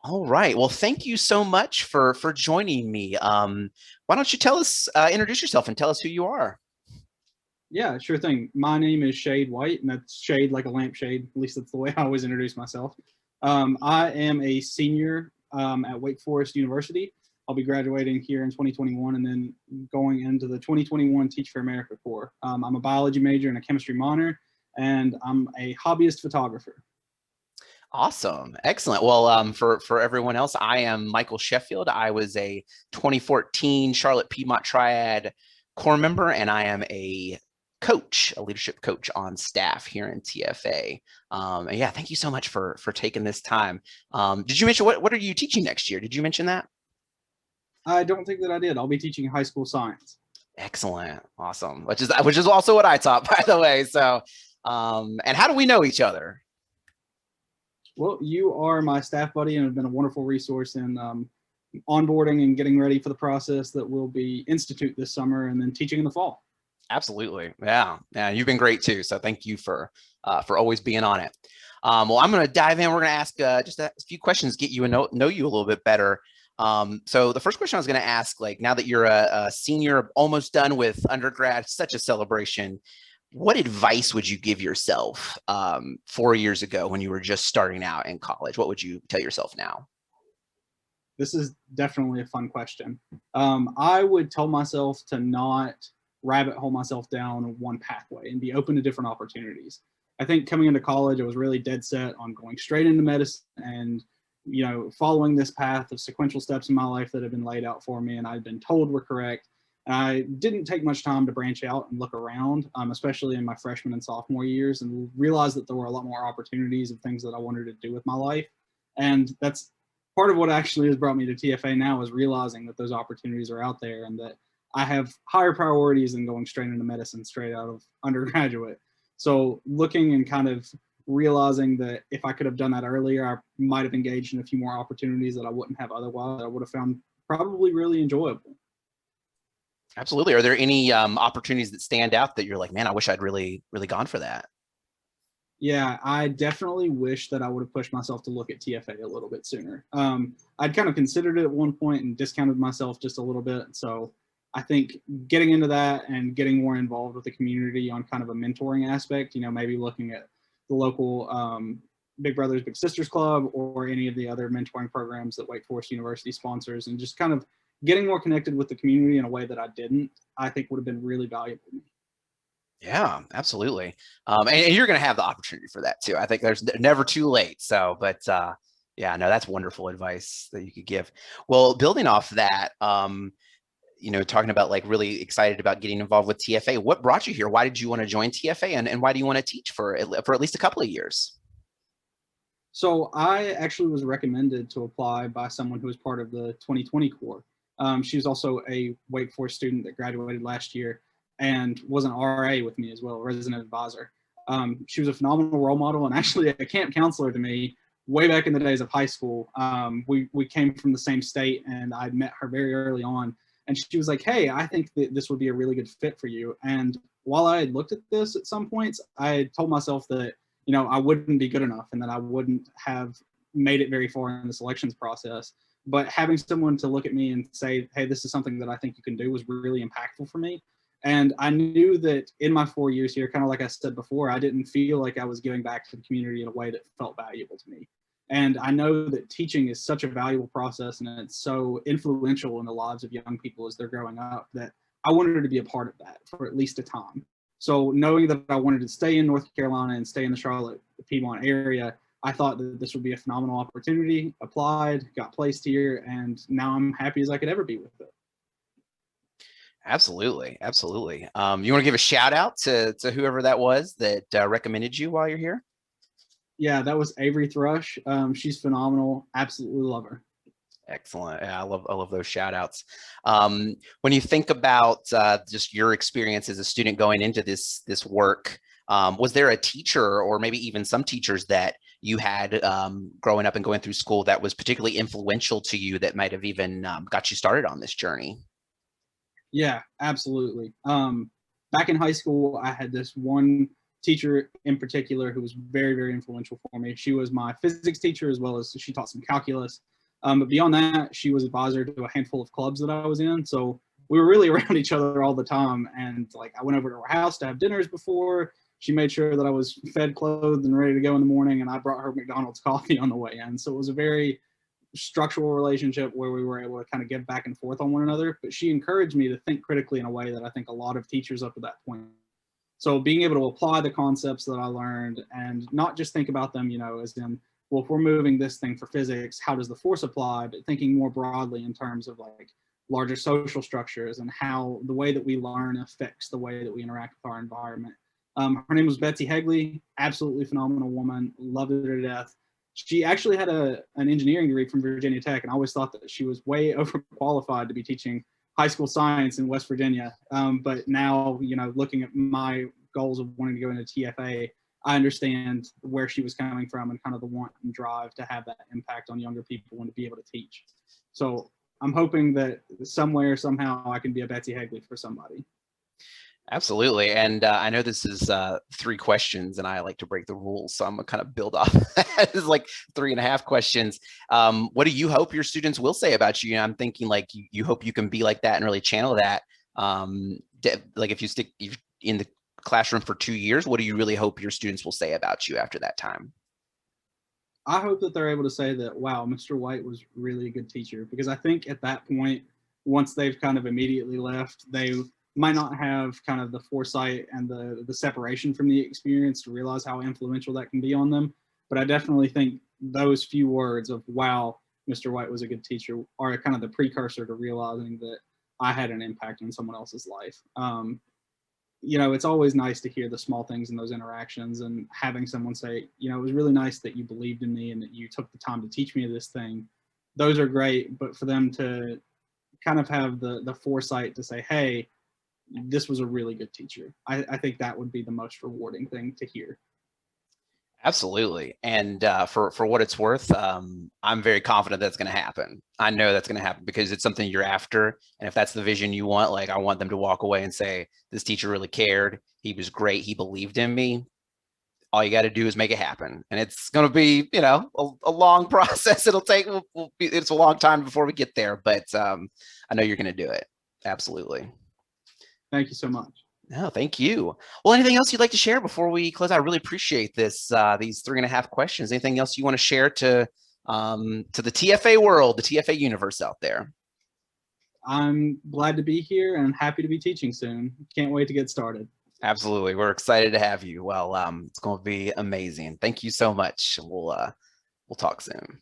All right. Well, thank you so much for joining me. Why don't you introduce yourself and tell us who you are? Yeah, sure thing. My name is Shade White, and that's shade like a lampshade. At least that's the way I always introduce myself. I am a senior at Wake Forest University. I'll be graduating here in 2021 and then going into the 2021 Teach for America Corps. I'm a biology major and a chemistry minor, and I'm a hobbyist photographer. Awesome. Excellent. Well, for everyone else, I am Michael Sheffield. I was a 2014 Charlotte Piedmont Triad Corps member, and I am a leadership coach on staff here in TFA. And yeah, thank you so much for taking this time. Did you mention what are you teaching next year? Did you mention that? I don't think that I did. I'll be teaching high school science. Excellent. Awesome. Which is also what I taught, by the way. So, and how do we know each other? Well, you are my staff buddy and have been a wonderful resource in onboarding and getting ready for the process that will be institute this summer and then teaching in the fall. Absolutely. Yeah. Yeah. You've been great too. So thank you for always being on it. Well, I'm going to dive in. We're going to ask just a few questions, get you to know you a little bit better. So the first question I was going to ask, like now that you're a senior, almost done with undergrad, such a celebration, what advice would you give yourself 4 years ago when you were just starting out in college? What would you tell yourself now? This is definitely a fun question. I would tell myself to not rabbit hole myself down one pathway and be open to different opportunities. I think coming into college, I was really dead set on going straight into medicine and following this path of sequential steps in my life that had been laid out for me and I'd been told were correct. And I didn't take much time to branch out and look around, especially in my freshman and sophomore years, and realize that there were a lot more opportunities of things that I wanted to do with my life. And that's part of what actually has brought me to TFA now, is realizing that those opportunities are out there and that I have higher priorities than going straight into medicine straight out of undergraduate. So looking and kind of realizing that if I could have done that earlier, I might have engaged in a few more opportunities that I wouldn't have otherwise, I would have found probably really enjoyable. Absolutely. Are there any opportunities that stand out that you're like, man, I wish I'd really gone for that? Yeah, I definitely wish that I would have pushed myself to look at TFA a little bit sooner. I'd kind of considered it at one point and discounted myself just a little bit. So I think getting into that and getting more involved with the community on kind of a mentoring aspect, maybe looking at the local Big Brothers Big Sisters Club or any of the other mentoring programs that Wake Forest University sponsors, and just kind of getting more connected with the community in a way that I didn't, I think would have been really valuable to me. Yeah, absolutely. And you're going to have the opportunity for that too. I think there's never too late. So, but yeah, no, that's wonderful advice that you could give. Well, building off that, talking about like really excited about getting involved with TFA. What brought you here? Why did you want to join TFA, and why do you want to teach for at least a couple of years? So I actually was recommended to apply by someone who was part of the 2020 Corps. She was also a Wake Forest student that graduated last year and was an RA with me as well, resident advisor. She was a phenomenal role model and actually a camp counselor to me way back in the days of high school. We came from the same state and I'd met her very early on. And she was like, hey, I think that this would be a really good fit for you. And while I had looked at this at some points, I had told myself that, I wouldn't be good enough and that I wouldn't have made it very far in the selections process. But having someone to look at me and say, hey, this is something that I think you can do, was really impactful for me. And I knew that in my 4 years here, kind of like I said before, I didn't feel like I was giving back to the community in a way that felt valuable to me. And I know that teaching is such a valuable process and it's so influential in the lives of young people as they're growing up, that I wanted to be a part of that for at least a time. So knowing that I wanted to stay in North Carolina and stay in the Charlotte Piedmont area, I thought that this would be a phenomenal opportunity, applied, got placed here, and now I'm happy as I could ever be with it. Absolutely, absolutely. You want to give a shout out to whoever that was that recommended you while you're here? Yeah, that was Avery Thrush. She's phenomenal. Absolutely love her. Excellent. Yeah, I love those shout outs. When you think about just your experience as a student going into this work, was there a teacher or maybe even some teachers that you had growing up and going through school that was particularly influential to you that might have even got you started on this journey? Yeah, absolutely. Back in high school, I had this one teacher in particular who was very, very influential for me. She was my physics teacher, as well as she taught some calculus. But beyond that, she was advisor to a handful of clubs that I was in. So we were really around each other all the time. And like, I went over to her house to have dinners before. She made sure that I was fed, clothed, and ready to go in the morning. And I brought her McDonald's coffee on the way in. So it was a very structural relationship where we were able to kind of give back and forth on one another. But she encouraged me to think critically in a way that I think a lot of teachers up to that point. So being able to apply the concepts that I learned and not just think about them, as in, well, if we're moving this thing for physics, how does the force apply? But thinking more broadly in terms of like larger social structures and how the way that we learn affects the way that we interact with our environment. Her name was Betsy Hegley, absolutely phenomenal woman, loved her to death. She actually had an engineering degree from Virginia Tech, and I always thought that she was way overqualified to be teaching high school science in West Virginia. But now, looking at my goals of wanting to go into TFA, I understand where she was coming from and kind of the want and drive to have that impact on younger people and to be able to teach. So I'm hoping that somewhere, somehow, I can be a Betsy Hegley for somebody. Absolutely. And I know this is 3 questions and I like to break the rules. So I'm gonna kind of build off. It's like 3.5 questions. What do you hope your students will say about you? I'm thinking like you hope you can be like that and really channel that. Like if you stick in the classroom for 2 years, what do you really hope your students will say about you after that time? I hope that they're able to say that, wow, Mr. White was really a good teacher, because I think at that point, once they've kind of immediately left, they might not have kind of the foresight and the separation from the experience to realize how influential that can be on them. But I definitely think those few words of, wow, Mr. White was a good teacher, are kind of the precursor to realizing that I had an impact on someone else's life. It's always nice to hear the small things in those interactions, and having someone say, it was really nice that you believed in me and that you took the time to teach me this thing. Those are great, but for them to kind of have the foresight to say, hey, this was a really good teacher. I think that would be the most rewarding thing to hear. Absolutely. And for what it's worth, I'm very confident that's going to happen. I know that's going to happen because it's something you're after. And if that's the vision you want, like I want them to walk away and say, this teacher really cared. He was great. He believed in me. All you got to do is make it happen. And it's going to be, a long process. It'll take, it's a long time before we get there, but I know you're going to do it. Absolutely. Thank you so much. No, thank you. Well, anything else you'd like to share before we close? I really appreciate this, these 3.5 questions. Anything else you want to share to the TFA world, the TFA universe out there? I'm glad to be here and happy to be teaching soon. Can't wait to get started. Absolutely. We're excited to have you. Well, it's going to be amazing. Thank you so much. We'll talk soon.